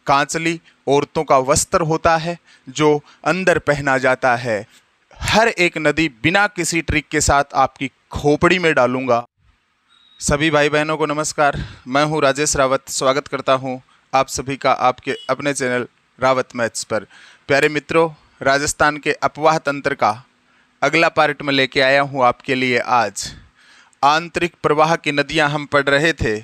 कांचली औरतों का वस्त्र होता है जो अंदर पहना जाता है। हर एक नदी बिना किसी ट्रिक के साथ आपकी खोपड़ी में डालूंगा। सभी भाई बहनों को नमस्कार। मैं हूं राजेश रावत। स्वागत करता हूं आप सभी का आपके अपने चैनल रावत मैथ्स पर। प्यारे मित्रों, राजस्थान के अपवाह तंत्र का अगला पार्ट में लेके आया हूं आपके लिए। आज आंतरिक प्रवाह की नदियां हम पढ़ रहे थे।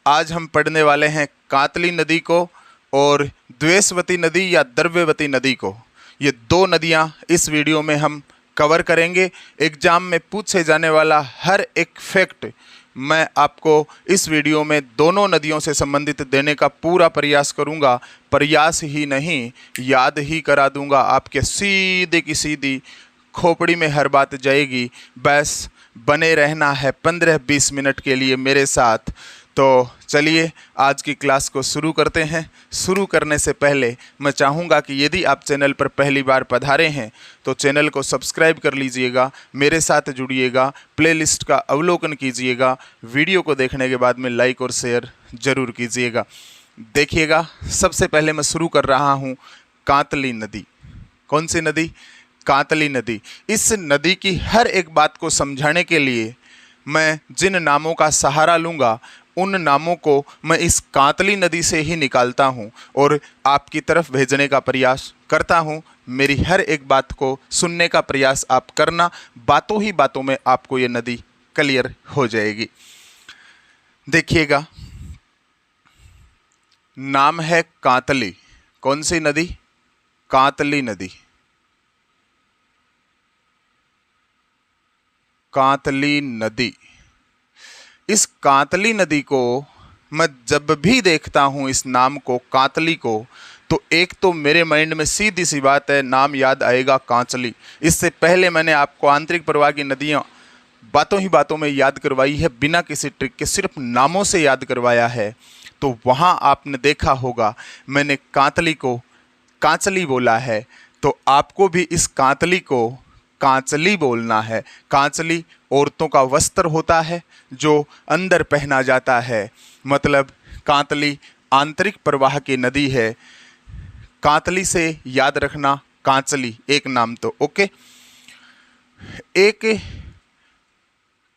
आज हम पढ़ने वाले हैं कातली नदी को और द्वेषवती नदी या द्रव्यवती नदी को। ये दो नदियां इस वीडियो में हम कवर करेंगे। एग्जाम में पूछे जाने वाला हर एक फैक्ट मैं आपको इस वीडियो में दोनों नदियों से संबंधित देने का पूरा प्रयास करूंगा। प्रयास ही नहीं, याद ही करा दूंगा। आपके सीधे की सीधी खोपड़ी में हर बात जाएगी। बस बने रहना है 15-20 मिनट के लिए मेरे साथ। तो चलिए आज की क्लास को शुरू करते हैं। शुरू करने से पहले मैं चाहूँगा कि यदि आप चैनल पर पहली बार पधारे हैं तो चैनल को सब्सक्राइब कर लीजिएगा, मेरे साथ जुड़िएगा, प्लेलिस्ट का अवलोकन कीजिएगा। वीडियो को देखने के बाद में लाइक और शेयर ज़रूर कीजिएगा। देखिएगा, सबसे पहले मैं शुरू कर रहा हूँ कातली नदी। कौन सी नदी? कातली नदी। इस नदी की हर एक बात को समझाने के लिए मैं जिन नामों का सहारा लूँगा उन नामों को मैं इस कातली नदी से ही निकालता हूँ और आपकी तरफ भेजने का प्रयास करता हूँ। मेरी हर एक बात को सुनने का प्रयास आप करना। बातों ही बातों में आपको ये नदी क्लियर हो जाएगी। देखिएगा, नाम है कातली। कौन सी नदी? कातली नदी। कातली नदी। इस कातली नदी को मैं जब भी देखता हूँ, इस नाम को कातली को, तो एक तो मेरे माइंड में सीधी सी बात है, नाम याद आएगा कांचली। इससे पहले मैंने आपको आंतरिक प्रवाह की नदियाँ बातों ही बातों में याद करवाई है, बिना किसी ट्रिक के, सिर्फ नामों से याद करवाया है। तो वहाँ आपने देखा होगा मैंने कातली को कांचली बोला है, तो आपको भी इस कातली को कांचली बोलना है। कांचली औरतों का वस्त्र होता है जो अंदर पहना जाता है। मतलब कातली आंतरिक प्रवाह की नदी है। कातली से याद रखना कांचली एक नाम तो ओके। एक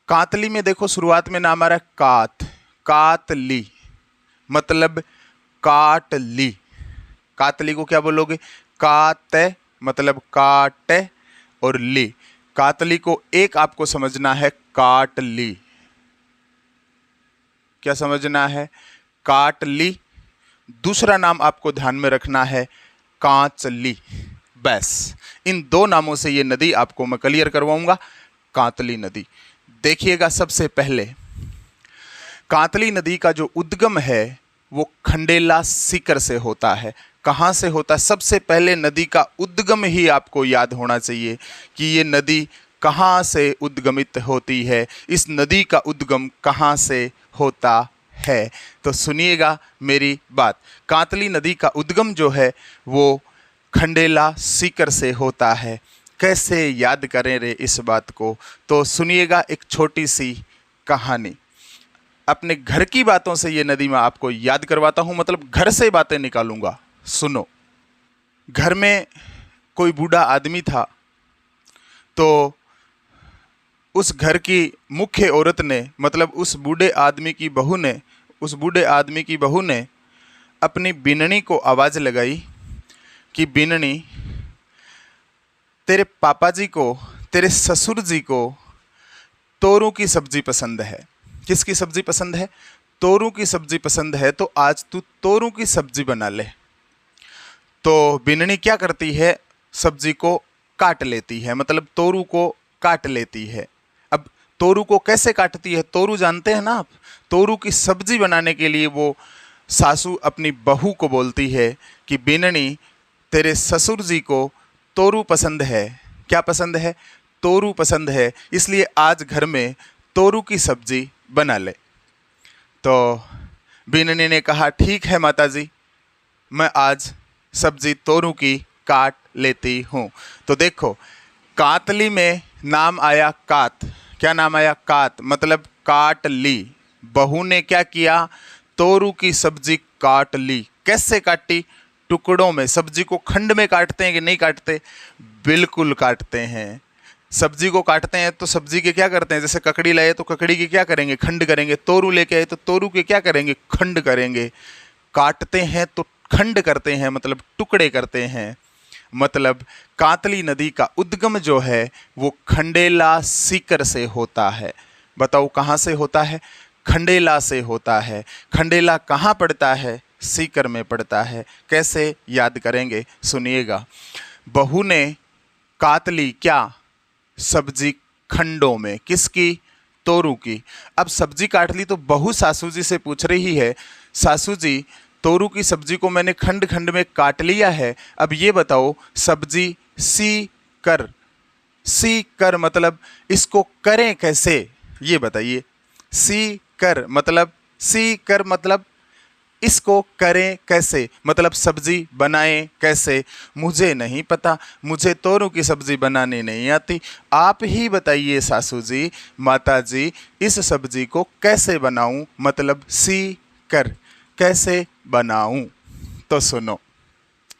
कातली में देखो शुरुआत में नाम आ रहा है कात। कातली मतलब काट ली। कातली को क्या बोलोगे? कात मतलब काट और ली। कातली को एक आपको समझना है काट ली। क्या समझना है? काट ली। दूसरा नाम आपको ध्यान में रखना है कांचली। बस इन दो नामों से ये नदी आपको मैं क्लियर करवाऊंगा, कातली नदी। देखिएगा, सबसे पहले कातली नदी का जो उद्गम है वो खंडेला सीकर से होता है। कहाँ से होता है? सबसे पहले नदी का उद्गम ही आपको याद होना चाहिए कि ये नदी कहाँ से उद्गमित होती है, इस नदी का उद्गम कहाँ से होता है। तो सुनिएगा मेरी बात। कातली नदी का उद्गम जो है वो खंडेला सीकर से होता है। कैसे याद करें रे इस बात को? तो सुनिएगा एक छोटी सी कहानी। अपने घर की बातों से ये नदी मैं आपको याद करवाता हूँ, मतलब घर से बातें निकालूंगा। सुनो, घर में कोई बूढ़ा आदमी था, तो उस घर की मुख्य औरत ने, मतलब उस बूढ़े आदमी की बहू ने अपनी बिननी को आवाज़ लगाई कि बिननी, तेरे पापा जी को, तेरे ससुर जी को तोरू की सब्जी पसंद है। किसकी सब्जी पसंद है? तोरू की सब्जी पसंद है, तो आज तू तोरू की सब्जी बना ले। तो बिननी क्या करती है? सब्जी को काट लेती है, मतलब तोरू को काट लेती है। अब तोरू को कैसे काटती है? तोरू जानते हैं ना आप? तोरू की सब्जी बनाने के लिए वो सासू अपनी बहू को बोलती है कि बिननी, तेरे ससुर जी को तोरू पसंद है। क्या पसंद है? तोरू पसंद है, इसलिए आज घर में तोरू की सब्जी बना ले। तो बिननी ने कहा ठीक है माता जी, मैं आज सब्जी तोरू की काट लेती हूँ। तो देखो, कातली में नाम आया कात। क्या नाम आया? कात, मतलब काट ली। बहू ने क्या किया? तोरू की सब्जी काट ली। कैसे काटी? टुकड़ों में। सब्जी को खंड में काटते हैं कि नहीं काटते? बिल्कुल काटते हैं। सब्जी को काटते हैं तो सब्जी के क्या करते हैं? जैसे ककड़ी लाए तो ककड़ी के क्या करेंगे? खंड करेंगे। तोरू लेके आए तो तोरू के क्या करेंगे? खंड करेंगे। काटते हैं तो खंड करते हैं, मतलब टुकड़े करते हैं। मतलब कातली नदी का उद्गम जो है वो खंडेला सीकर से होता है। बताओ कहाँ से होता है? खंडेला से होता है। खंडेला कहाँ पड़ता है? सीकर में पड़ता है। कैसे याद करेंगे? सुनिएगा। बहू ने कातली क्या? सब्जी खंडों में। किसकी? तोरू की। अब सब्जी काट ली तो बहू सासू जी से पूछ रही है, सासू जी तोरू की सब्जी को मैंने खंड खंड में काट लिया है, अब ये बताओ सब्जी सी कर मतलब इसको करें कैसे? ये बताइए। सी कर मतलब इसको करें कैसे, मतलब सब्जी बनाएं कैसे? मुझे नहीं पता, मुझे तोरू की सब्जी बनानी नहीं आती। आप ही बताइए सासू जी, माता जी, इस सब्जी को कैसे बनाऊं? मतलब सी कर, कैसे बनाऊं? तो सुनो,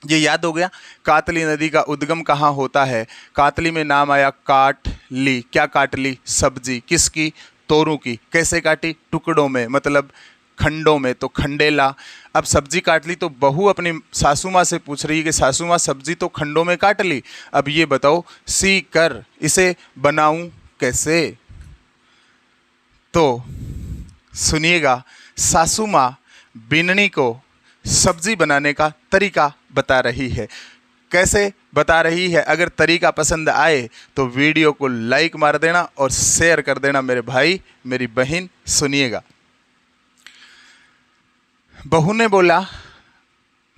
ये याद हो गया। कातली नदी का उद्गम कहाँ होता है? कातली में नाम आया काट ली। क्या काट ली? सब्जी। किसकी? तोरू की। कैसे काटी? टुकड़ों में, मतलब खंडों में, तो खंडेला। अब सब्जी काट ली तो बहू अपनी सासू माँ से पूछ रही है कि सासू माँ सब्जी तो खंडों में काट ली, अब ये बताओ सी कर, इसे बनाऊं कैसे? तो सुनिएगा, सासू माँ बिन्नी को सब्जी बनाने का तरीका बता रही है। कैसे बता रही है? अगर तरीका पसंद आए तो वीडियो को लाइक मार देना और शेयर कर देना मेरे भाई मेरी बहन। सुनिएगा। बहू ने बोला,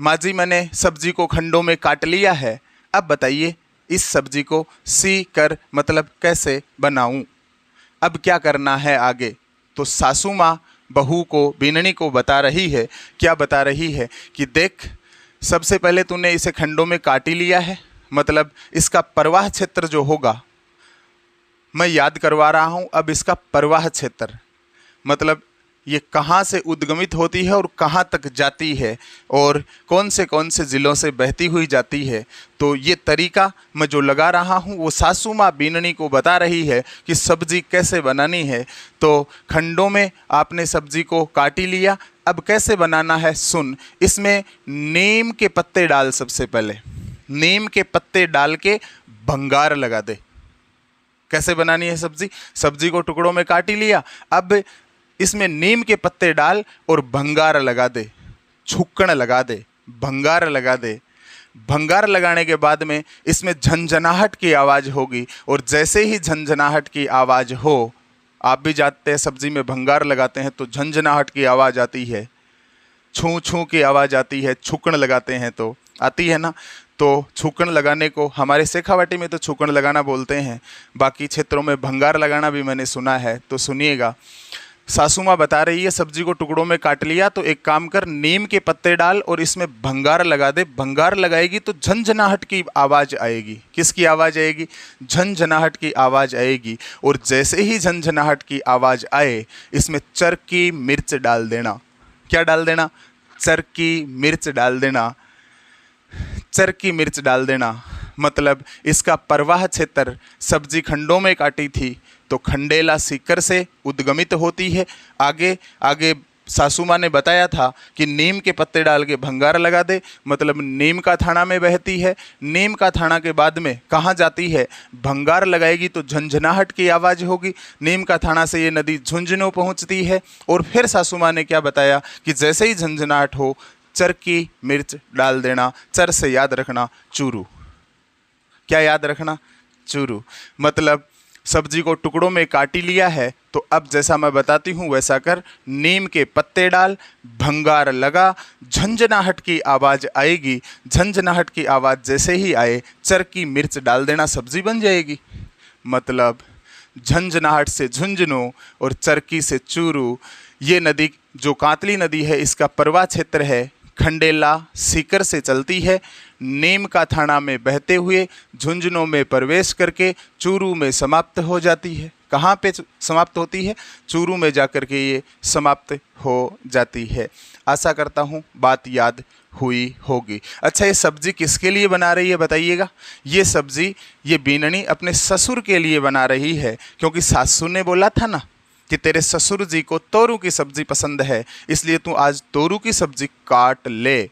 माँ जी मैंने सब्जी को खंडों में काट लिया है, अब बताइए इस सब्जी को सी कर मतलब कैसे बनाऊं? अब क्या करना है आगे? तो सासू माँ बहू को, बिन्नी को बता रही है। क्या बता रही है? कि देख, सबसे पहले तूने इसे खंडों में काट ही लिया है, मतलब इसका प्रवाह क्षेत्र जो होगा, मैं याद करवा रहा हूँ। अब इसका प्रवाह क्षेत्र मतलब ये कहाँ से उद्गमित होती है और कहाँ तक जाती है और कौन से ज़िलों से बहती हुई जाती है। तो ये तरीका मैं जो लगा रहा हूँ वो सासू माँ बिन्नी को बता रही है कि सब्जी कैसे बनानी है। तो खंडों में आपने सब्जी को काट ही लिया, अब कैसे बनाना है सुन। इसमें नीम के पत्ते डाल, सबसे पहले नीम के पत्ते डाल के भंगार लगा दे। कैसे बनानी है सब्जी? सब्जी को टुकड़ों में काट ही लिया, अब इसमें नीम के पत्ते डाल और भंगार लगा दे, छुक्कण लगा दे, भंगार लगा दे। भंगार लगाने के बाद में इसमें झंझनाहट की आवाज़ होगी और जैसे ही झंझनाहट की आवाज़ हो, आप भी जानते हैं सब्जी में भंगार लगाते हैं तो झंझनाहट की आवाज़ आती है, छू छू की आवाज़ आती है, छुक्कण लगाते हैं तो आती है ना। तो छुक्कण लगाने को हमारे शेखावाटी में तो छुक्कण लगाना बोलते हैं, बाकी क्षेत्रों में भंगार लगाना भी मैंने सुना है। तो सुनिएगा, सासू माँ बता रही है सब्जी को टुकड़ों में काट लिया तो एक काम कर, नीम के पत्ते डाल और इसमें भंगार लगा दे। भंगार लगाएगी तो झंझनाहट की आवाज़ आएगी। किसकी आवाज़ आएगी? झंझनाहट की आवाज़ आएगी। और जैसे ही झंझनाहट की आवाज़ आए, इसमें चरकी मिर्च डाल देना। क्या डाल देना? चरकी मिर्च डाल देना। चरकी मिर्च डाल देना मतलब इसका प्रवाह क्षेत्र, सब्जी खंडों में काटी थी तो खंडेला सीकर से उद्गमित होती है। आगे सासू माँ ने बताया था कि नीम के पत्ते डाल के भंगार लगा दे, मतलब नीम का थाना में बहती है। नीम का थाना के बाद में कहाँ जाती है? भंगार लगाएगी तो झंझनाहट की आवाज़ होगी। नीम का थाना से ये नदी झुंझुनू पहुँचती है। और फिर सासू माँ ने क्या बताया कि जैसे ही झंझनाहट हो, चरकी मिर्च डाल देना। चर से याद रखना चूरू। क्या याद रखना? चूरू। मतलब सब्जी को टुकड़ों में काटी लिया है तो अब जैसा मैं बताती हूँ वैसा कर, नीम के पत्ते डाल, भंगार लगा, झंझनाहट की आवाज़ आएगी। झंझनाहट की आवाज़ जैसे ही आए, चरकी मिर्च डाल देना, सब्जी बन जाएगी। मतलब झंझनाहट से झुंझुनू और चरकी से चूरू। ये नदी जो कातली नदी है, इसका प्रवाह क्षेत्र है खंडेला सीकर से चलती है, नीम का थाना में बहते हुए झुंझुनों में प्रवेश करके चूरू में समाप्त हो जाती है। कहाँ पे समाप्त होती है? चूरू में जाकर के ये समाप्त हो जाती है। आशा करता हूँ बात याद हुई होगी। अच्छा, ये सब्जी किसके लिए बना रही है बताइएगा? ये सब्जी ये बीननी अपने ससुर के लिए बना रही है, क्योंकि सासू ने बोला था ना कि तेरे ससुर जी को तोरू की सब्जी पसंद है, इसलिए तू आज तोरू की सब्जी काट ले।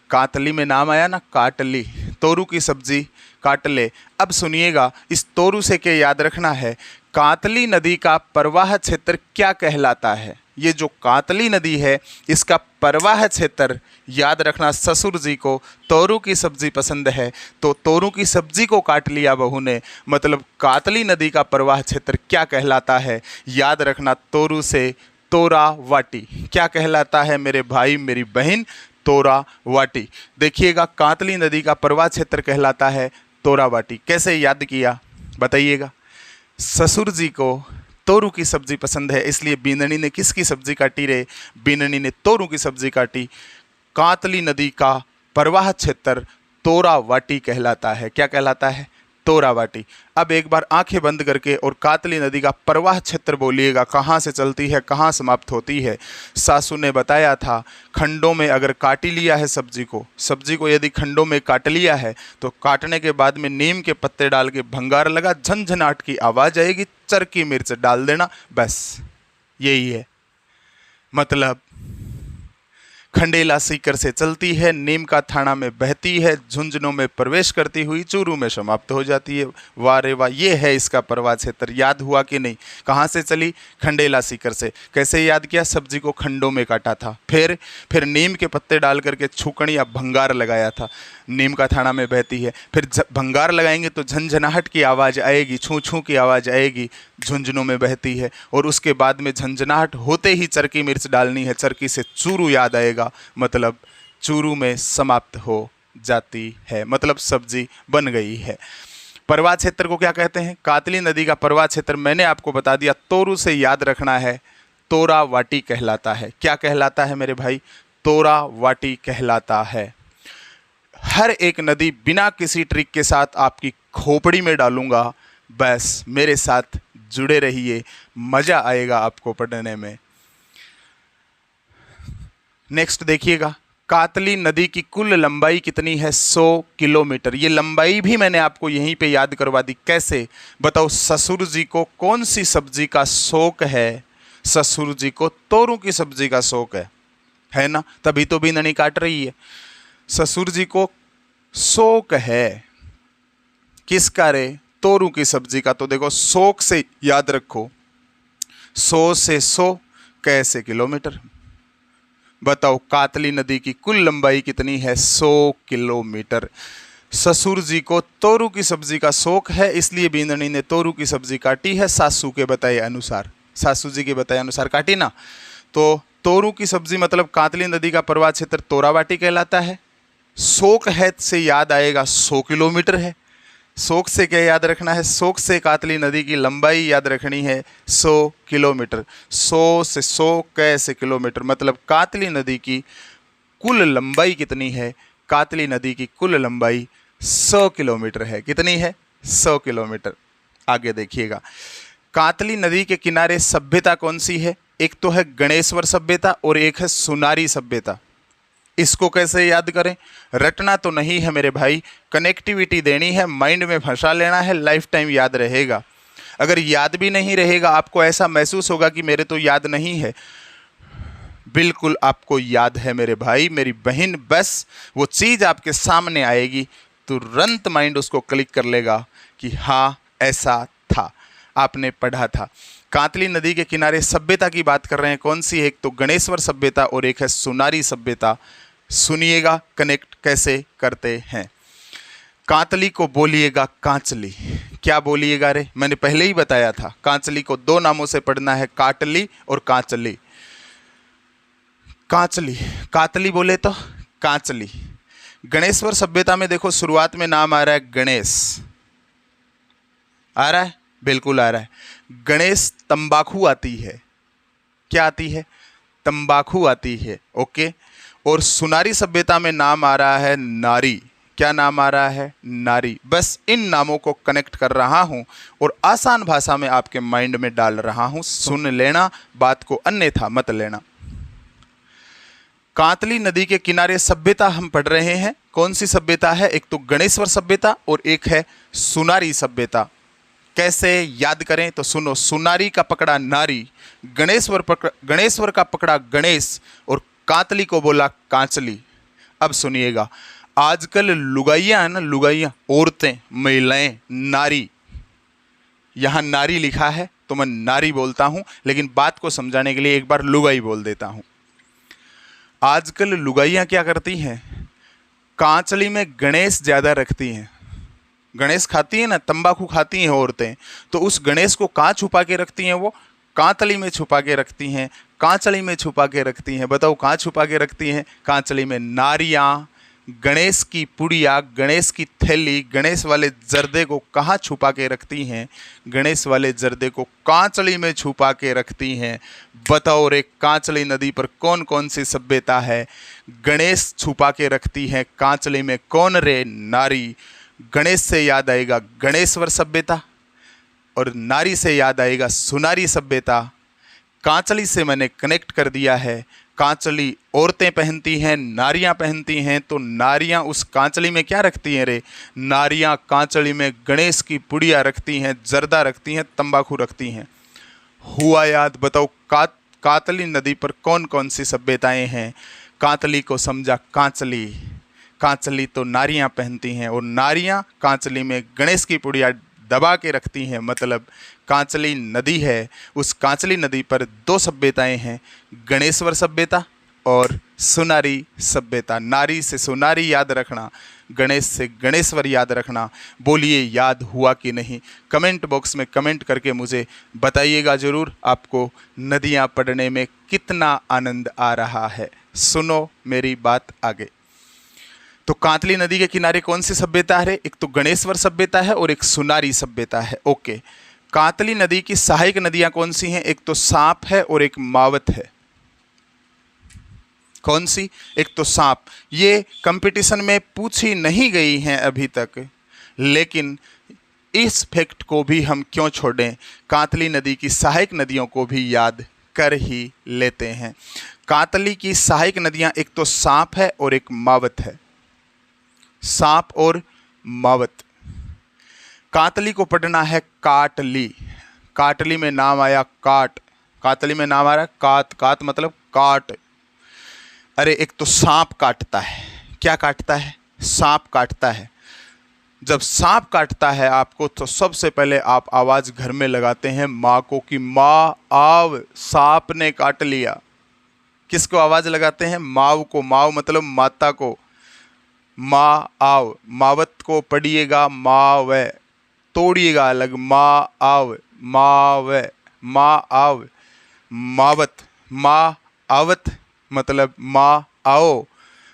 कातली में नाम आया ना, काटली, तोरू की सब्जी काट ले। अब सुनिएगा, इस तोरू से क्या याद रखना है? कातली नदी का प्रवाह क्षेत्र क्या कहलाता है? ये जो कातली नदी है इसका प्रवाह क्षेत्र याद रखना। ससुर जी को तोरू की सब्जी पसंद है, तो तोरू की सब्जी को काट लिया बहू ने, मतलब कातली नदी का प्रवाह क्षेत्र क्या कहलाता है? याद रखना, तोरू से तोरा वाटी क्या कहलाता है मेरे भाई मेरी बहन? तोरा वाटी। देखिएगा, कातली नदी का प्रवाह क्षेत्र कहलाता है तोरा वाटी। कैसे याद किया बताइएगा? ससुर जी को तोरू की सब्जी पसंद है, इसलिए बीननी ने किसकी सब्जी काटी रे? बीननी ने तोरू की सब्जी काटी। कातली नदी का प्रवाह क्षेत्र तोरा वाटी कहलाता है। क्या कहलाता है? तोरा वाटी। अब एक बार आंखें बंद करके और कातली नदी का प्रवाह क्षेत्र बोलिएगा, कहाँ से चलती है, कहाँ समाप्त होती है? सासू ने बताया था, खंडों में अगर काटी लिया है सब्जी को यदि खंडों में काट लिया है तो काटने के बाद में नीम के पत्ते डाल के भंगार लगा, झनझनाट की आवाज़ आएगी, चरकी मिर्च डाल देना, बस यही है। मतलब खंडेला सीकर से चलती है, नीम का थाना में बहती है, झुंझुनों में प्रवेश करती हुई चूरू में समाप्त हो जाती है। वाह रे वाह, ये है इसका प्रवाह क्षेत्र। याद हुआ कि नहीं? कहाँ से चली? खंडेला सीकर से। कैसे याद किया? सब्जी को खंडों में काटा था, फिर नीम के पत्ते डाल करके छूकनी या भंगार लगाया था। नीम का थाना में बहती है, फिर भंगार लगाएंगे तो झंझनाहट की आवाज़ आएगी, छू छू की आवाज़ आएगी, झुंझुनों में बहती है, और उसके बाद में झंझनाहट होते ही चरकी मिर्च डालनी है, चरकी से चूरू याद आएगा, मतलब चूरू में समाप्त हो जाती है, मतलब सब्जी बन गई है। प्रवाह क्षेत्र को क्या कहते हैं? कातली नदी का प्रवाह क्षेत्र मैंने आपको बता दिया, तोरू से याद रखना है, तोरा वाटी कहलाता है। क्या कहलाता है मेरे भाई? तोरा वाटी कहलाता है। हर एक नदी बिना किसी ट्रिक के साथ आपकी खोपड़ी में डालूंगा, बस मेरे साथ जुड़े रहिए, मज़ा आएगा आपको पढ़ने में। नेक्स्ट देखिएगा, कातली नदी की कुल लंबाई कितनी है? 100 किलोमीटर। ये लंबाई भी मैंने आपको यहीं पे याद करवा दी। कैसे बताओ? ससुर जी को कौन सी सब्जी का शौक है? ससुर जी को तोरू की सब्जी का शौक है ना, तभी तो बीननी काट रही है। ससुर जी को शौक है किसका रे? तोरू की सब्जी का। तो देखो, शौक से याद रखो, 100 से 100 कैसे किलोमीटर? बताओ, कातली नदी की कुल लंबाई कितनी है? 100 किलोमीटर। ससुर जी को तोरू की सब्जी का शौक है, इसलिए बीननी ने तोरू की सब्जी काटी है, सासू के बताए अनुसार, सासू जी के बताए अनुसार काटी ना। तो तोरू की सब्जी मतलब कातली नदी का प्रवाह क्षेत्र तोरावाटी कहलाता है। शौक है से याद आएगा 100 किलोमीटर है। शौक से क्या याद रखना है? शौक से कातली नदी की लंबाई याद रखनी है 100 किलोमीटर। 100 से 100 कैसे किलोमीटर, मतलब कातली नदी की कुल लंबाई कितनी है? कातली नदी की कुल लंबाई 100 किलोमीटर है। कितनी है? 100 किलोमीटर। आगे देखिएगा, कातली नदी के किनारे सभ्यता कौन सी है? एक तो है गणेश्वर सभ्यता और एक है सुनारी सभ्यता। इसको कैसे याद करें? रटना तो नहीं है मेरे भाई, कनेक्टिविटी देनी है, माइंड में फंसा लेना है, लाइफ टाइम याद रहेगा। अगर याद भी नहीं रहेगा, आपको ऐसा महसूस होगा कि मेरे तो याद नहीं है, बिल्कुल आपको याद है मेरे भाई मेरी बहन। बस वो चीज़ आपके सामने आएगी, तुरंत माइंड उसको क्लिक कर लेगा कि हाँ ऐसा था, आपने पढ़ा था। कातली नदी के किनारे सभ्यता की बात कर रहे हैं, कौन सी है? एक तो गणेश्वर सभ्यता और एक है सुनारी सभ्यता। सुनिएगा कनेक्ट कैसे करते हैं। कातली को बोलिएगा कांचली। क्या बोलिएगा रे? मैंने पहले ही बताया था, कांचली को दो नामों से पढ़ना है, काटली और कांचली। कांचली, कातली बोले तो कांचली। गणेश्वर सभ्यता में देखो शुरुआत में नाम आ रहा है गणेश, आ रहा है, बिल्कुल आ रहा है। गणेश तंबाकू आती है, क्या आती है? तंबाकू आती है, ओके। और सुनारी सभ्यता में नाम आ रहा है नारी। क्या नाम आ रहा है? नारी। बस इन नामों को कनेक्ट कर रहा हूं और आसान भाषा में आपके माइंड में डाल रहा हूं, सुन लेना, बात को अन्यथा मत लेना। कांतली नदी के किनारे सभ्यता हम पढ़ रहे हैं। कौन सी सभ्यता है? एक तो गणेश्वर सभ्यता और एक है सुनारी सभ्यता। कैसे याद करें तो सुनो, सुनारी का पकड़ा नारी, गणेश्वर का पकड़ा गणेश और कांतली को बोला कांचली। अब सुनिएगा, आजकल लुगाइयाँ ना, लुगाइयाँ, औरतें, महिलाएं, नारी, यहाँ नारी लिखा है तो मैं नारी बोलता हूँ, लेकिन बात को समझाने के लिए एक बार लुगाई बोल देता हूँ। आजकल लुगाइयाँ क्या करती हैं? कांचली में गणेश ज़्यादा रखती हैं। गणेश खाती है ना, तंबाकू खाती हैं औरतें, तो उस गणेश को कहाँ छुपा के रखती हैं? वो कांतली में छुपा के रखती हैं, कांचली में छुपा के रखती हैं। बताओ कहाँ छुपा के रखती हैं? कांचली में। नारियाँ, गणेश की पुड़िया, गणेश की थैली, गणेश वाले जर्दे को कहाँ छुपा के रखती हैं? गणेश वाले जर्दे को कांचली में छुपा के रखती हैं। बताओ रे, कांचली नदी पर कौन कौन सी सभ्यता है गणेश छुपा के रखती हैं कांचली में? कौन रे? नारी। गणेश से याद आएगा गणेश्वर सभ्यता और नारी से याद आएगा सुनारी सभ्यता। कांचली से मैंने कनेक्ट कर दिया है। कांचली औरतें पहनती हैं, नारियां पहनती हैं, तो नारियां उस कांचली में क्या रखती हैं रे? नारियां कांचली में गणेश की पुड़िया रखती हैं, जर्दा रखती हैं, तंबाकू रखती हैं। हुआ याद? बताओ कांतली नदी पर कौन कौन सी सभ्यताएं हैं? कांतली को समझा कांचली। कांचली तो नारियां पहनती हैं और नारियां कांचली में गणेश की पुड़िया दबा के रखती हैं, मतलब कांचली नदी है। उस कांचली नदी पर दो सभ्यताएं हैं, गणेश्वर सभ्यता और सुनारी सभ्यता। नारी से सुनारी याद रखना, गणेश से गणेश्वर याद रखना। बोलिए याद हुआ कि नहीं? कमेंट बॉक्स में कमेंट करके मुझे बताइएगा ज़रूर, आपको नदियां पढ़ने में कितना आनंद आ रहा है। सुनो मेरी बात आगे। तो कांतली नदी के किनारे कौन सी सभ्यता है? एक तो गणेश्वर सभ्यता है और एक सुनारी सभ्यता है। ओके, कांतली नदी की सहायक नदियां कौन सी हैं? एक तो सांप है और एक मावत है। कौन सी? एक तो सांप। ये कंपटीशन में पूछी नहीं गई हैं अभी तक, लेकिन इस फैक्ट को भी हम क्यों छोड़ें, कांतली नदी की सहायक नदियों को भी याद कर ही लेते हैं। कांतली की सहायक नदियां एक तो सांप है और एक मावत है। सांप और मावत। कांतली को पढ़ना है काटली। काटली में नाम आया काट। कातली में नाम आ रहा है कात। कात मतलब काट। अरे एक तो सांप काटता है। क्या काटता है? सांप काटता है। जब सांप काटता है आपको, तो सबसे पहले आप आवाज़ घर में लगाते हैं माँ को कि माँ आव, सांप ने काट लिया। किसको आवाज़ लगाते हैं? माव को। माव मतलब माता को। माँ आव। मावत को पढ़िएगा माव, तोड़िएगा अलग, माँ आव, माव, माँ आव, मावत। माँ आवत मतलब माँ आओ।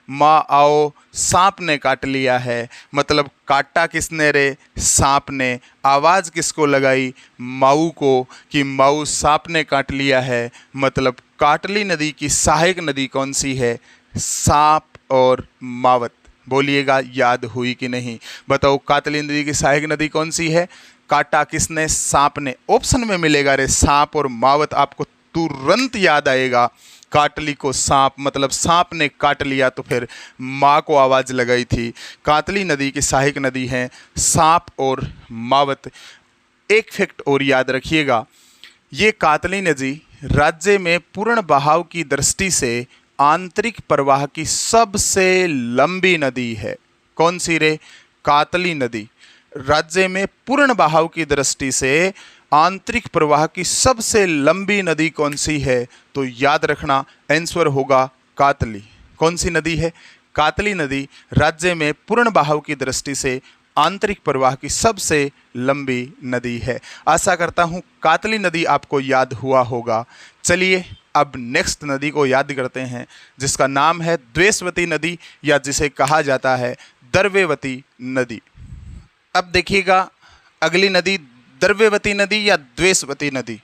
माँ आओ, सांप ने काट लिया है, मतलब काटा किसने रे? सांप ने। आवाज़ किसको लगाई? माऊ को, कि माऊ सांप ने काट लिया है, मतलब काटली नदी की सहायक नदी कौन सी है? सांप और मावत। बोलिएगा याद हुई कि नहीं? बताओ कातली नदी की सहायक नदी कौन सी है? काटा किसने? सांप ने। ऑप्शन में मिलेगा रे सांप और मावत, आपको तुरंत याद आएगा। काटली को सांप, मतलब सांप ने काट लिया, तो फिर माँ को आवाज़ लगाई थी। कातली नदी की सहायक नदी है सांप और मावत। एक फैक्ट और याद रखिएगा, ये कातली नदी राज्य में पूर्ण बहाव की दृष्टि से आंतरिक प्रवाह की सबसे लंबी नदी है। कौन सी रे? कातली नदी। राज्य में पूर्ण बहाव की दृष्टि से आंतरिक प्रवाह की सबसे लंबी नदी कौन सी है? तो याद रखना, आंसर होगा कातली। कौन सी नदी है? कातली नदी राज्य में पूर्ण बहाव की दृष्टि से आंतरिक प्रवाह की सबसे लंबी नदी है। आशा करता हूँ कातली नदी आपको याद हुआ होगा। चलिए अब नेक्स्ट नदी को याद करते हैं, जिसका नाम है द्वेषवती नदी, या जिसे कहा जाता है द्रव्यवती नदी। अब देखिएगा, अगली नदी द्रव्यवती नदी या द्वेषवती नदी,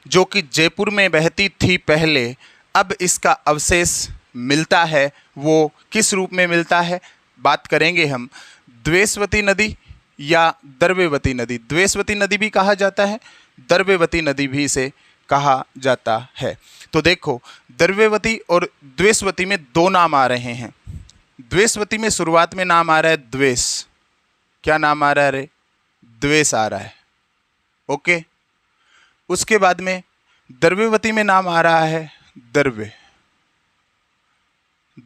जो कि जयपुर में बहती थी पहले, अब इसका अवशेष मिलता है वो किस रूप में मिलता है, बात करेंगे हम। द्वेषवती नदी या द्रव्यवती नदी, द्वेषवती नदी भी कहा जाता है, द्रव्यवती नदी भी इसे कहा जाता है। तो देखो, द्रव्यवती और द्वेषवती में दो नाम आ रहे हैं। द्वेषवती में शुरुआत में नाम आ रहा है द्वेष, क्या नाम आ रहा है रे, द्वेष आ रहा है, ओके। उसके बाद में द्रव्यवती में नाम आ रहा है द्रव्य।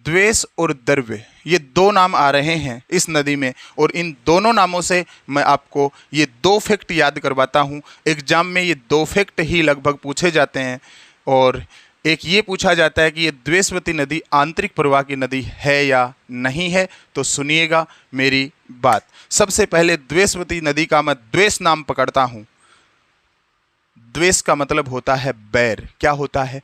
द्वेष और द्रव्य ये दो नाम आ रहे हैं इस नदी में, और इन दोनों नामों से मैं आपको ये दो फैक्ट याद करवाता हूँ। एग्जाम में ये दो फैक्ट ही लगभग पूछे जाते हैं, और एक ये पूछा जाता है कि ये द्वेषवती नदी आंतरिक प्रवाह की नदी है या नहीं है। तो सुनिएगा मेरी बात। सबसे पहले द्वेषवती नदी का मैं द्वेष नाम पकड़ता हूँ। द्वेष का मतलब होता है बैर। क्या होता है?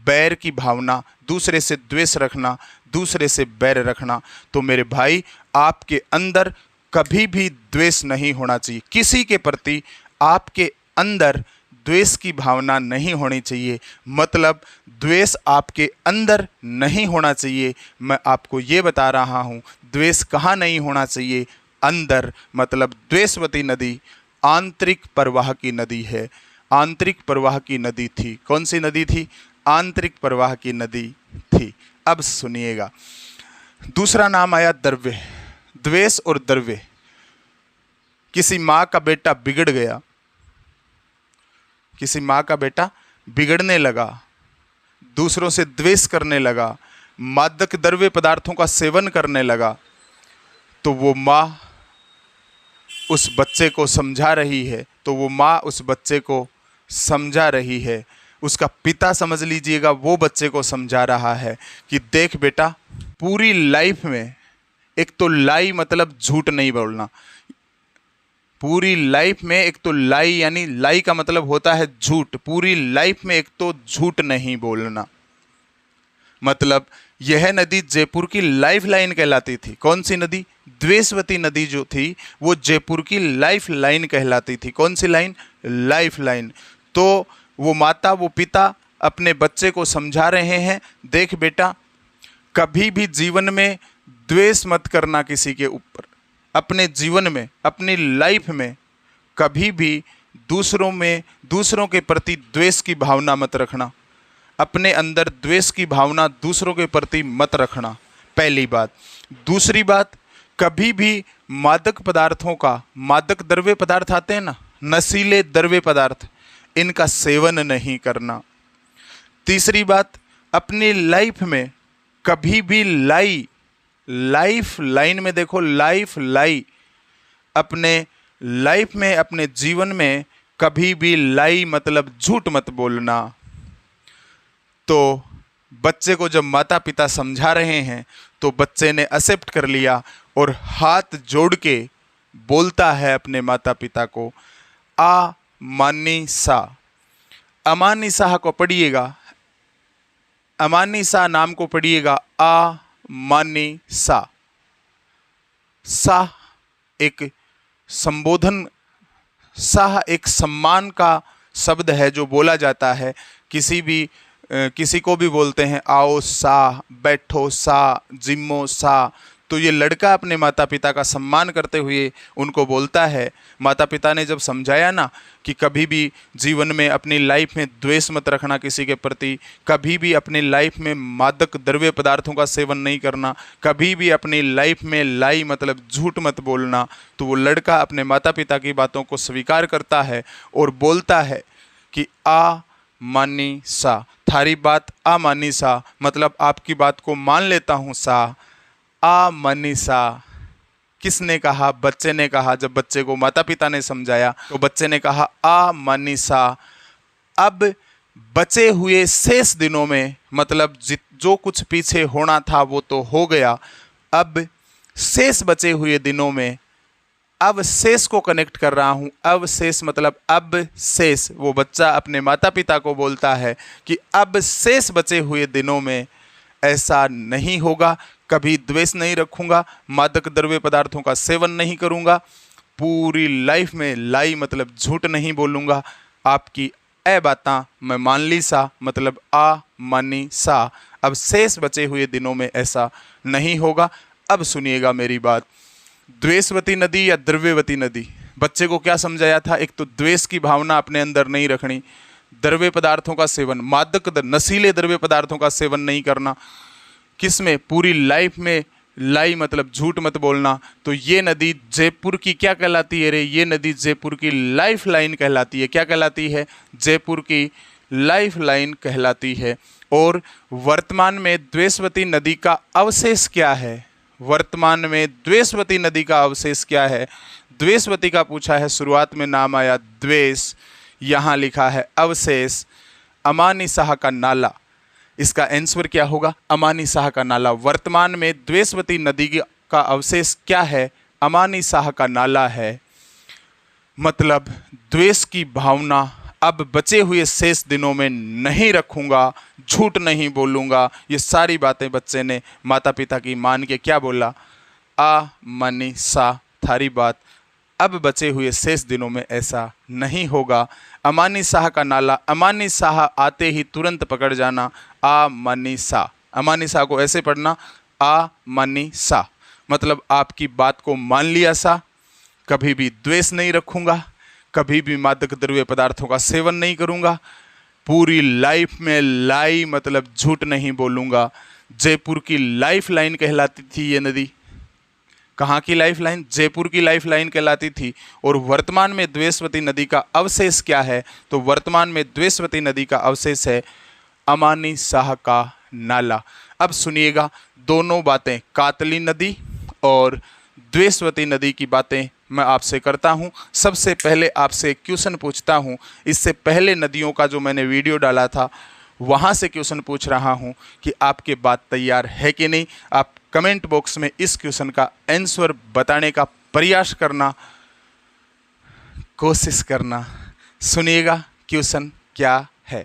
बैर की भावना, दूसरे से द्वेष रखना, दूसरे से बैर रखना। तो मेरे भाई, आपके अंदर कभी भी द्वेष नहीं होना चाहिए, किसी के प्रति आपके अंदर द्वेष की भावना नहीं होनी चाहिए। मतलब द्वेष आपके अंदर नहीं होना चाहिए। मैं आपको ये बता रहा हूँ, द्वेष कहाँ नहीं होना चाहिए? अंदर। मतलब द्वेषवती नदी आंतरिक प्रवाह की नदी है, आंतरिक प्रवाह की नदी थी। कौन सी नदी थी? आंतरिक प्रवाह की नदी थी। अब सुनिएगा, दूसरा नाम आया द्रव्य। द्वेष और द्रव्य। किसी माँ का बेटा बिगड़ गया, किसी माँ का बेटा बिगड़ने लगा, दूसरों से द्वेष करने लगा, मादक द्रव्य पदार्थों का सेवन करने लगा, तो वो माँ उस बच्चे को समझा रही है, तो वो माँ उस बच्चे को समझा रही है। उसका पिता समझ लीजिएगा, वो बच्चे को समझा रहा है कि देख बेटा, पूरी लाइफ में एक तो लाई मतलब झूठ नहीं बोलना। पूरी लाइफ में एक तो लाई, यानी लाई का मतलब होता है झूठ। पूरी लाइफ में एक तो झूठ नहीं बोलना। मतलब यह नदी जयपुर की लाइफ लाइन कहलाती थी। कौन सी नदी? द्वेषवती नदी जो थी वो जयपुर की लाइफ लाइन कहलाती थी। कौन सी लाइन? Life line. तो वो माता, वो पिता अपने बच्चे को समझा रहे हैं, देख बेटा, कभी भी जीवन में द्वेष मत करना किसी के ऊपर। अपने जीवन में, अपनी लाइफ में कभी भी दूसरों के प्रति द्वेष की भावना मत रखना। अपने अंदर द्वेष की भावना दूसरों के प्रति मत रखना, पहली बात। दूसरी बात, कभी भी मादक पदार्थों का, मादक द्रव्य पदार्थ आते हैं ना, नशीले द्रव्य पदार्थ, इनका सेवन नहीं करना। तीसरी बात, अपनी लाइफ में कभी भी लाइफ लाइन में, देखो लाइफ लाई, अपने लाइफ में, अपने जीवन में कभी भी लाई मतलब झूठ मत बोलना। तो बच्चे को जब माता पिता समझा रहे हैं तो बच्चे ने एक्सेप्ट कर लिया और हाथ जोड़ के बोलता है अपने माता पिता को, आ मानी सा। अमानी शाह को पढ़िएगा, अमानी शाह नाम को पढ़िएगा, आ मानी सा। शाह एक संबोधन, शाह एक सम्मान का शब्द है जो बोला जाता है। किसी को भी बोलते हैं, आओ सा, बैठो सा, जिम्मो सा। तो ये लड़का अपने माता पिता का सम्मान करते हुए उनको बोलता है। माता पिता ने जब समझाया ना कि कभी भी जीवन में, अपनी लाइफ में द्वेष मत रखना किसी के प्रति, कभी भी अपनी लाइफ में मादक द्रव्य पदार्थों का सेवन नहीं करना, कभी भी अपनी लाइफ में लाई मतलब झूठ मत बोलना, तो वो लड़का अपने माता पिता की बातों को स्वीकार करता है और बोलता है कि आ मानी सा, थारी बात आ मानी सा, मतलब आपकी बात को मान लेता हूँ सा। आ मानी सा किसने कहा? बच्चे ने कहा। जब बच्चे को माता पिता ने समझाया तो बच्चे ने कहा आ मानी सा। अब बचे हुए शेष दिनों में, मतलब जो कुछ पीछे होना था वो तो हो गया, अब शेष बचे हुए दिनों में, अब शेष को कनेक्ट कर रहा हूँ। अब शेष मतलब अब शेष, वो बच्चा अपने माता पिता को बोलता है कि अब शेष बचे हुए दिनों में ऐसा नहीं होगा, कभी द्वेष नहीं रखूँगा, मादक द्रव्य पदार्थों का सेवन नहीं करूँगा, पूरी लाइफ में लाई मतलब झूठ नहीं बोलूँगा, आपकी ए बातां मैं मान ली सा मतलब आ मानी सा। अब शेष बचे हुए दिनों में ऐसा नहीं होगा। अब सुनिएगा मेरी बात। द्वेषवती नदी या द्रव्यवती नदी, बच्चे को क्या समझाया था? एक तो द्वेष की भावना अपने अंदर नहीं रखनी, द्रव्य पदार्थों का सेवन, मादक नशीले द्रव्य पदार्थों का सेवन नहीं करना, किसमें? पूरी लाइफ में लाई मतलब झूठ मत बोलना। तो ये नदी जयपुर की क्या कहलाती है रे? ये नदी जयपुर की लाइफ लाइन कहलाती है। क्या कहलाती है? जयपुर की लाइफ लाइन कहलाती है। और वर्तमान में द्वेषवती नदी का अवशेष क्या है? वर्तमान में द्वेषवती नदी का अवशेष क्या है? द्वेषवती का पूछा है, शुरुआत में नाम आया द्वेष, यहाँ लिखा है अवशेष, अमानी शाह का नाला। इसका आंसर क्या होगा? अमानी शाह का नाला। वर्तमान में द्वेषवती नदी का अवशेष क्या है? अमानी शाह का नाला है। मतलब द्वेष की भावना अब बचे हुए शेष दिनों में नहीं रखूंगा, झूठ नहीं बोलूंगा। ये सारी बातें बच्चे ने माता पिता की मान के क्या बोला? अमानी शाह थारी बात, अब बचे हुए शेष दिनों में ऐसा नहीं होगा। अमानी शाह का नाला, अमानी शाह आते ही तुरंत पकड़ जाना, अमानी शाह। अमानी शाह को ऐसे पढ़ना, अमानी शाह, मतलब आपकी बात को मान लिया सा, कभी भी द्वेष नहीं रखूंगा, कभी भी मादक द्रव्य पदार्थों का सेवन नहीं करूंगा, पूरी लाइफ में लाई मतलब झूठ नहीं बोलूंगा। जयपुर की लाइफ लाइन कहलाती थी ये नदी। कहाँ की लाइफ लाइन? जयपुर की लाइफ लाइन कहलाती थी। और वर्तमान में द्वेषवती नदी का अवशेष क्या है? तो वर्तमान में द्वेषवती नदी का अवशेष है अमानी शाह का नाला। अब सुनिएगा दोनों बातें, कातली नदी और द्वेषवती नदी की बातें मैं आपसे करता हूं। सबसे पहले आपसे क्वेश्चन पूछता हूं। इससे पहले नदियों का जो मैंने वीडियो डाला था वहां से क्वेश्चन पूछ रहा हूं कि आपके बात तैयार है कि नहीं। आप कमेंट बॉक्स में इस क्वेश्चन का आंसर बताने का प्रयास करना, कोशिश करना। सुनिएगा क्वेश्चन क्या है।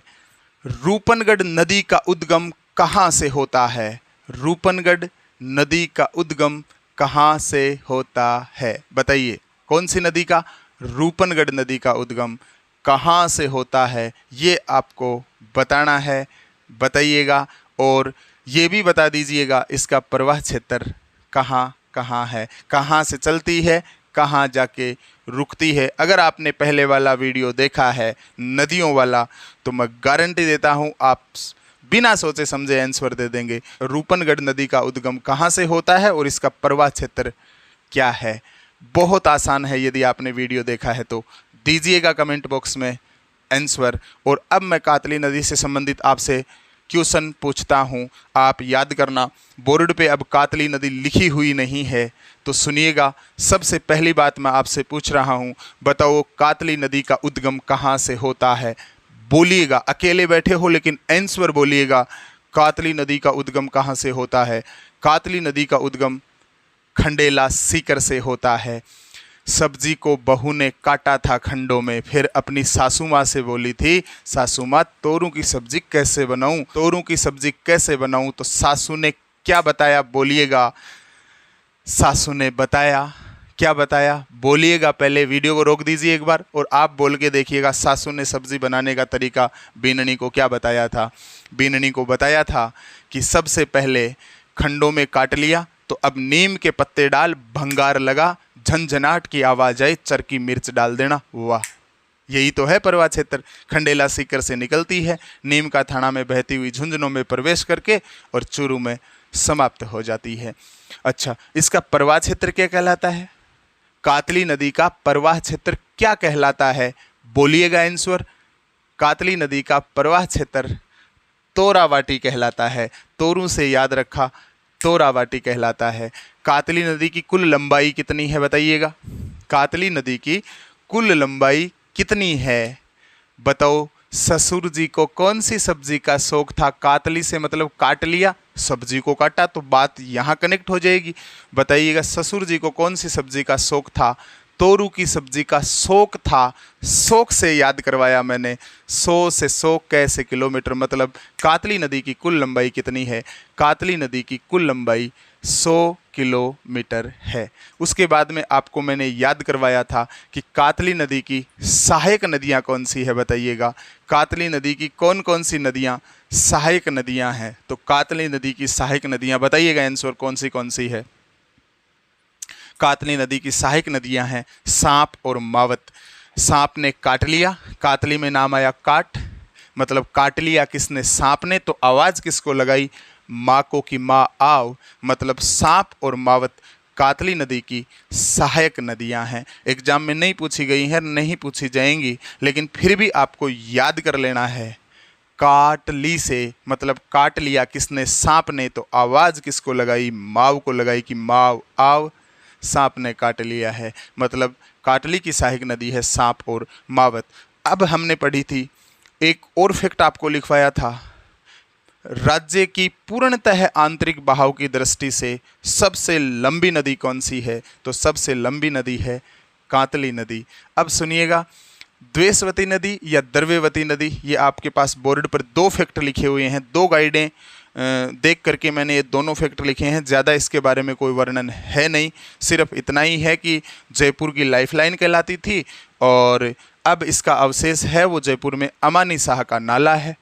रूपनगढ़ नदी का उद्गम कहाँ से होता है? रूपनगढ़ नदी का उद्गम कहाँ से होता है? बताइए कौन सी नदी का? रूपनगढ़ नदी का उद्गम कहाँ से होता है ये आपको बताना है। बताइएगा और ये भी बता दीजिएगा इसका प्रवाह क्षेत्र कहाँ कहाँ है, कहाँ से चलती है, कहाँ जाके रुकती है। अगर आपने पहले वाला वीडियो देखा है नदियों वाला तो मैं गारंटी देता हूँ आप बिना सोचे समझे आंसर दे देंगे। रूपनगढ़ नदी का उद्गम कहाँ से होता है और इसका प्रवाह क्षेत्र क्या है? बहुत आसान है, यदि आपने वीडियो देखा है तो दीजिएगा कमेंट बॉक्स में आंसर। और अब मैं कातली नदी से संबंधित आपसे क्वेश्चन पूछता हूँ, आप याद करना। बोर्ड पे अब कातली नदी लिखी हुई नहीं है तो सुनिएगा। सबसे पहली बात मैं आपसे पूछ रहा हूँ, बताओ कातली नदी का उद्गम कहाँ से होता है? बोलिएगा, अकेले बैठे हो लेकिन आंसर बोलिएगा। कातली नदी का उद्गम कहाँ से होता है? कातली नदी का उद्गम खंडेला सीकर से होता है। सब्जी को बहू ने काटा था खंडों में, फिर अपनी सासू माँ से बोली थी, सासू माँ तोरों की सब्जी कैसे बनाऊं, तोरों की सब्जी कैसे बनाऊं? तो सासू ने क्या बताया? बोलिएगा। सासू ने बताया, क्या बताया? बोलिएगा। पहले वीडियो को रोक दीजिए एक बार और आप बोल के देखिएगा सासू ने सब्जी बनाने का तरीका बीननी को क्या बताया था। बीननी को बताया था कि सबसे पहले खंडों में काट लिया तो अब नीम के पत्ते डाल, भंगार लगा, झंझनाट की आवाज आई, चरकी मिर्च डाल देना। वाह, यही तो है प्रवाह क्षेत्र। खंडेला सीकर से निकलती है, नीम का थाना में बहती हुई झुंझुनों में प्रवेश करके और चूरू में समाप्त हो जाती है। अच्छा, इसका प्रवाह क्षेत्र क्या कहलाता है? कातली नदी का प्रवाह क्षेत्र क्या कहलाता है? बोलिएगा आंसर। कातली नदी का प्रवाह क्षेत्र तोरावाटी कहलाता है। तोरू से याद रखा, तोरावाटी कहलाता है। कातली नदी की कुल लंबाई कितनी है बताइएगा? कातली नदी की कुल लंबाई कितनी है बताओ? ससुर जी को कौन सी सब्जी का शौक था? कातली से मतलब काट लिया, सब्जी को काटा, तो बात यहाँ कनेक्ट हो जाएगी। बताइएगा ससुर जी को कौन सी सब्जी का शौक था? तोरू की सब्जी का शौक था। शौक से याद करवाया मैंने। 100 से 100 कैसे किलोमीटर, मतलब कातली नदी की कुल लंबाई कितनी है? कातली नदी की कुल लंबाई 100 किलोमीटर है। उसके बाद में आपको मैंने याद करवाया था कि कातली नदी की सहायक नदियां कौन सी है बताइएगा? कातली नदी की कौन कौन सी नदियां सहायक नदियां हैं। तो कातली नदी की सहायक नदियां बताइएगा आंसर कौन सी है। कातली नदी की सहायक नदियां हैं सांप और मावत। सांप ने काट लिया, कातली में नाम आया काट, मतलब काट लिया किसने, सांप ने, तो आवाज किसको लगाई, माँ को कि माँ आओ, मतलब सांप और मावत कातली नदी की सहायक नदियां हैं। एग्जाम में नहीं पूछी गई हैं, नहीं पूछी जाएंगी, लेकिन फिर भी आपको याद कर लेना है। काटली से मतलब काट लिया किसने, सांप ने, तो आवाज किसको लगाई, माव को लगाई कि माव आओ, सांप ने काट लिया है, मतलब काटली की सहायक नदी है सांप और मावत। अब हमने पढ़ी थी, एक और फैक्ट आपको लिखवाया था, राज्य की पूर्णतः आंतरिक बहाव की दृष्टि से सबसे लंबी नदी कौन सी है, तो सबसे लंबी नदी है कातली नदी। अब सुनिएगा, द्वेषवती नदी या द्रव्यवती नदी, ये आपके पास बोर्ड पर दो फैक्ट लिखे हुए हैं, दो गाइडें देख करके मैंने ये दोनों फैक्ट लिखे हैं। ज़्यादा इसके बारे में कोई वर्णन है नहीं, सिर्फ इतना ही है कि जयपुर की लाइफलाइन कहलाती थी और अब इसका अवशेष है वो जयपुर में अमानी शाह का नाला है।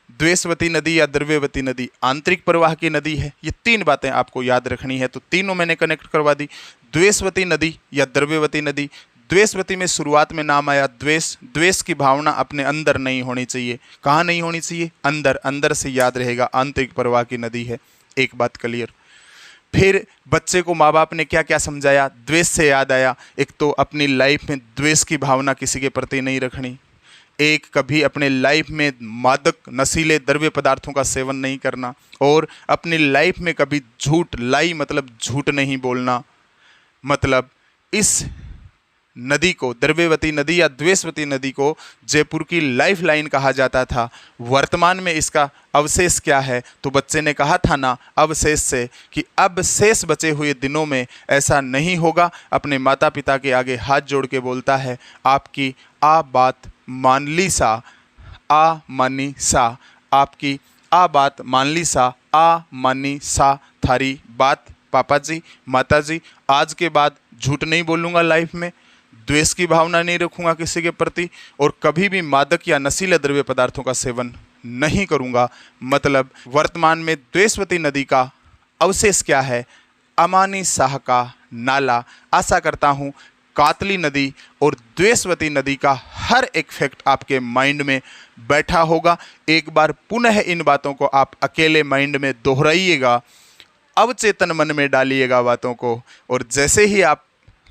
द्वेषवती नदी या द्रव्यवती नदी आंतरिक प्रवाह की नदी है। ये तीन बातें आपको याद रखनी है, तो तीनों मैंने कनेक्ट करवा दी। द्वेषवती नदी या द्रव्यवती नदी, द्वेषवती में शुरुआत में नाम आया द्वेष, द्वेष की भावना अपने अंदर नहीं होनी चाहिए। कहाँ नहीं होनी चाहिए, अंदर, अंदर से याद रहेगा आंतरिक प्रवाह की नदी है। एक बात क्लियर। फिर बच्चे को माँ बाप ने क्या क्या समझाया, द्वेष से याद आया, एक तो अपनी लाइफ में द्वेष की भावना किसी के प्रति नहीं रखनी, एक कभी अपने लाइफ में मादक नशीले द्रव्य पदार्थों का सेवन नहीं करना, और अपनी लाइफ में कभी झूठ, लाई मतलब झूठ नहीं बोलना। मतलब इस नदी को, द्रव्यवती नदी या द्वेषवती नदी को जयपुर की लाइफ लाइन कहा जाता था। वर्तमान में इसका अवशेष क्या है, तो बच्चे ने कहा था ना अवशेष से कि अब शेष बचे हुए दिनों में ऐसा नहीं होगा। अपने माता पिता के आगे हाथ जोड़ के बोलता है, आपकी आ बात मान ली सा, आ मानी सा, आपकी आ बात मान ली सा, आ मानी सा थारी बात पापा जी, माता जी, आज के बाद झूठ नहीं बोलूँगा लाइफ में, द्वेष की भावना नहीं रखूंगा किसी के प्रति, और कभी भी मादक या नशीले द्रव्य पदार्थों का सेवन नहीं करूंगा। मतलब वर्तमान में द्वेषवती नदी का अवशेष क्या है, अमानी शाह का नाला। आशा करता हूं कातली नदी और द्वेषवती नदी का हर एक फैक्ट आपके माइंड में बैठा होगा। एक बार पुनः इन बातों को आप अकेले माइंड में दोहराइएगा, अवचेतन मन में डालिएगा बातों को, और जैसे ही आप,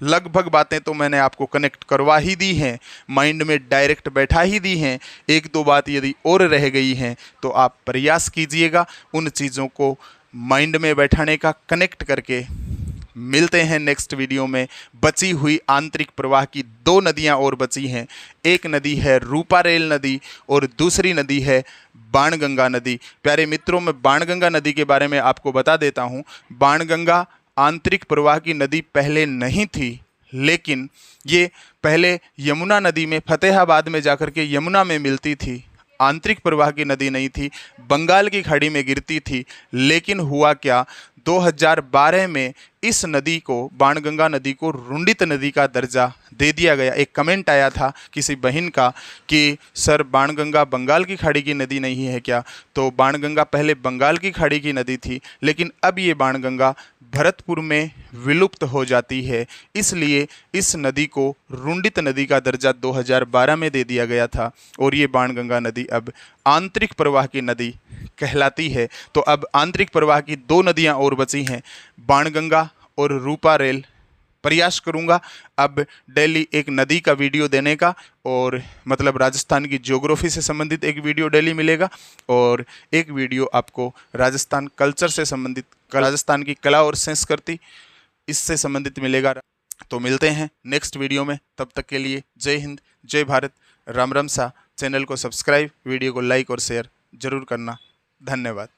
लगभग बातें तो मैंने आपको कनेक्ट करवा ही दी हैं, माइंड में डायरेक्ट बैठा ही दी हैं, एक दो बात यदि और रह गई हैं तो आप प्रयास कीजिएगा उन चीज़ों को माइंड में बैठाने का, कनेक्ट करके। मिलते हैं नेक्स्ट वीडियो में। बची हुई आंतरिक प्रवाह की दो नदियां और बची हैं, एक नदी है रूपारेल नदी और दूसरी नदी है बाणगंगा नदी। प्यारे मित्रों, मैं बाणगंगा नदी के बारे में आपको बता देता हूं। बाणगंगा आंतरिक प्रवाह की नदी पहले नहीं थी, लेकिन ये पहले यमुना नदी में, फतेहाबाद में जाकर के यमुना में मिलती थी। आंतरिक प्रवाह की नदी नहीं थी, बंगाल की खाड़ी में गिरती थी। लेकिन हुआ क्या, 2012 में इस नदी को, बाणगंगा नदी को रुंडित नदी का दर्जा दे दिया गया। एक कमेंट आया था किसी बहन का कि सर बाणगंगा बंगाल की खाड़ी की नदी नहीं है क्या? तो बाणगंगा पहले बंगाल की खाड़ी की नदी थी, लेकिन अब ये बाणगंगा भरतपुर में विलुप्त हो जाती है, इसलिए इस नदी को रुंडित नदी का दर्जा 2012 में दे दिया गया था, और ये बाणगंगा नदी अब आंतरिक प्रवाह की नदी कहलाती है। तो अब आंतरिक प्रवाह की दो नदियां और बची हैं, बाणगंगा और रूपारेल। प्रयास करूंगा अब डेली एक नदी का वीडियो देने का, और मतलब राजस्थान की ज्योग्राफी से संबंधित एक वीडियो डेली मिलेगा, और एक वीडियो आपको राजस्थान कल्चर से संबंधित, राजस्थान की कला और संस्कृति, इससे संबंधित मिलेगा। तो मिलते हैं नेक्स्ट वीडियो में, तब तक के लिए जय हिंद, जय भारत, राम राम सा। चैनल को सब्सक्राइब, वीडियो को लाइक और शेयर जरूर करना। धन्यवाद।